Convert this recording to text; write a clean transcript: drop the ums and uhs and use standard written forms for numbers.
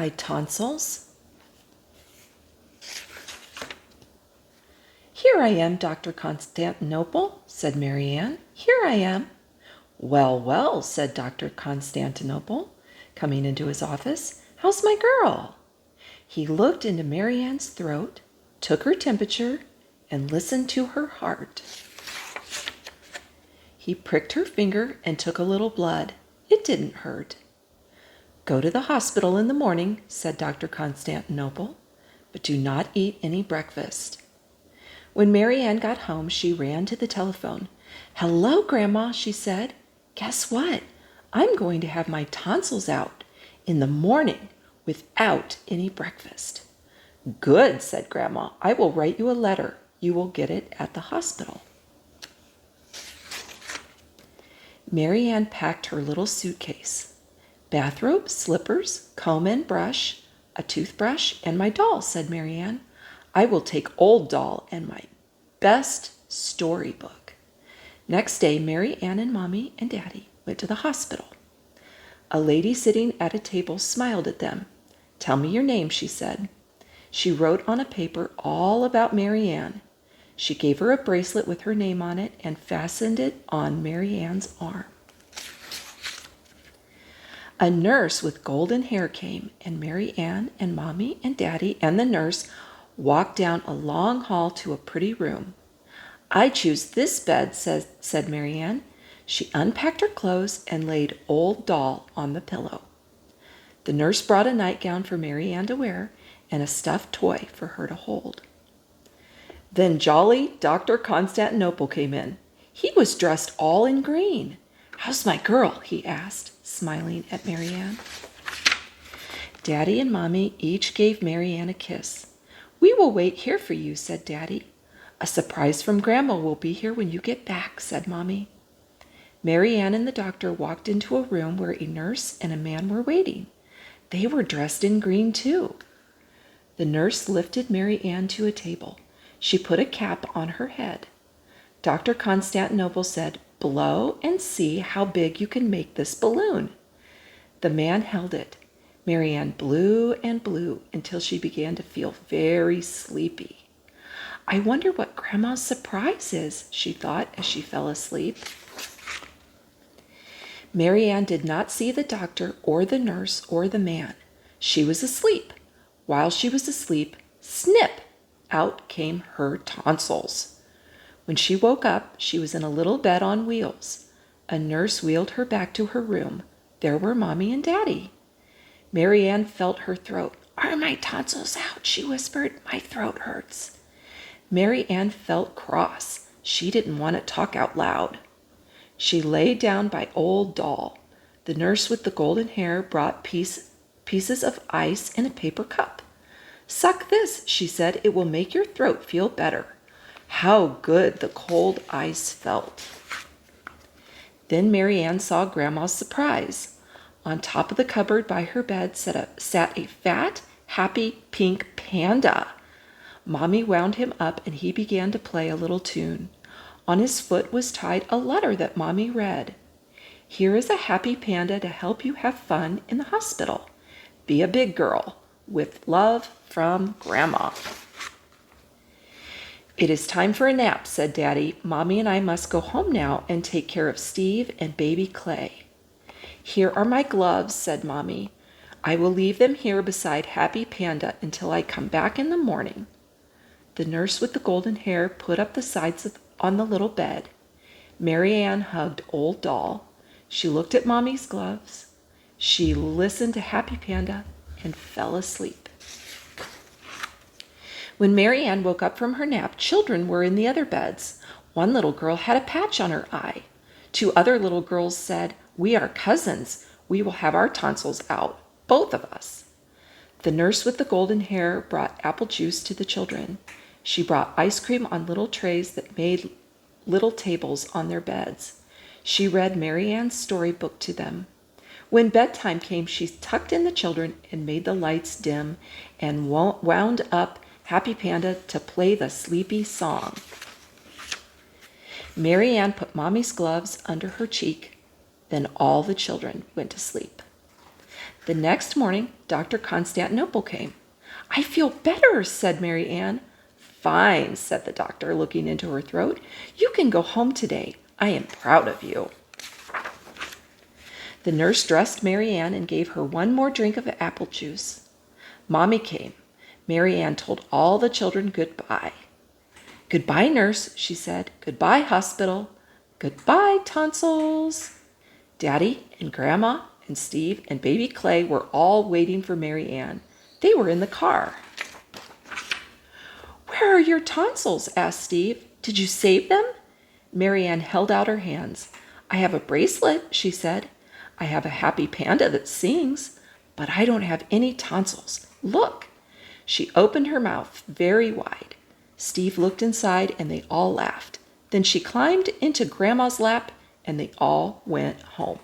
my tonsils. Here I am, Dr. Constantinople, said Mary Ann. Here I am. Well, well, said Dr. Constantinople, coming into his office. How's my girl? He looked into Mary Ann's throat, took her temperature, and listened to her heart. He pricked her finger and took a little blood. It didn't hurt. Go to the hospital in the morning, said Dr. Constantinople, but do not eat any breakfast. When Mary Ann got home, she ran to the telephone. Hello, Grandma, she said. Guess what? I'm going to have my tonsils out in the morning without any breakfast. Good, said Grandma. I will write you a letter. You will get it at the hospital. Mary Ann packed her little suitcase. Bathrobe, slippers, comb and brush, a toothbrush, and my doll, said Mary Ann. I will take Old Doll and my best storybook. Next day, Mary Ann and Mommy and Daddy went to the hospital. A lady sitting at a table smiled at them. Tell me your name, she said. She wrote on a paper all about Mary Ann. She gave her a bracelet with her name on it and fastened it on Mary Ann's arm. A nurse with golden hair came, and Mary Ann and Mommy and Daddy and the nurse walked down a long hall to a pretty room. I choose this bed, said Mary Ann. She unpacked her clothes and laid Old Doll on the pillow. The nurse brought a nightgown for Mary Ann to wear and a stuffed toy for her to hold. Then jolly Dr. Constantinople came in. He was dressed all in green. How's my girl? He asked, smiling at Mary Ann. Daddy and Mommy each gave Mary Ann a kiss. We will wait here for you, said Daddy. A surprise from Grandma will be here when you get back, said Mommy. Mary Ann and the doctor walked into a room where a nurse and a man were waiting. They were dressed in green, too. The nurse lifted Mary Ann to a table. She put a cap on her head. Dr. Constantinople said, blow and see how big you can make this balloon. The man held it. Mary Ann blew and blew until she began to feel very sleepy. I wonder what Grandma's surprise is, she thought as she fell asleep. Mary Ann did not see the doctor or the nurse or the man. She was asleep. While she was asleep, snip! Out came her tonsils. When she woke up, she was in a little bed on wheels. A nurse wheeled her back to her room. There were Mommy and Daddy. Mary Ann felt her throat. Are my tonsils out? She whispered. My throat hurts. Mary Ann felt cross. She didn't want to talk out loud. She lay down by Old Doll. The nurse with the golden hair brought pieces of ice in a paper cup. Suck this, she said. It will make your throat feel better. How good the cold ice felt. Then Mary Ann saw Grandma's surprise. On top of the cupboard by her bed sat a fat, happy pink panda. Mommy wound him up and he began to play a little tune. On his foot was tied a letter that Mommy read. Here is a happy panda to help you have fun in the hospital. Be a big girl. With love from Grandma. It is time for a nap, said Daddy. Mommy and I must go home now and take care of Steve and baby Clay. Here are my gloves, said Mommy. I will leave them here beside Happy Panda until I come back in the morning. The nurse with the golden hair put up the sides on the little bed. Mary Ann hugged Old Doll. She looked at Mommy's gloves. She listened to Happy Panda and fell asleep. When Mary Ann woke up from her nap, children were in the other beds. One little girl had a patch on her eye. Two other little girls said, We are cousins. We will have our tonsils out, both of us. The nurse with the golden hair brought apple juice to the children. She brought ice cream on little trays that made little tables on their beds. She read Mary Ann's storybook to them. When bedtime came, she tucked in the children and made the lights dim and wound up Happy Panda to play the sleepy song. Mary Ann put Mommy's gloves under her cheek. Then all the children went to sleep. The next morning, Dr. Constantinople came. I feel better, said Mary Ann. Fine, said the doctor, looking into her throat. You can go home today. I am proud of you. The nurse dressed Mary Ann and gave her one more drink of apple juice. Mommy came. Mary Ann told all the children goodbye. Goodbye, nurse, she said. Goodbye, hospital. Goodbye, Tonsils. Daddy and Grandma and Steve and baby Clay were all waiting for Mary Ann. They were in the car. Where are your tonsils? Asked Steve. Did you save them? Mary Ann held out her hands. I have a bracelet, she said. I have a happy panda that sings, but I don't have any tonsils. Look. She opened her mouth very wide. Steve looked inside and they all laughed. Then she climbed into Grandma's lap and they all went home.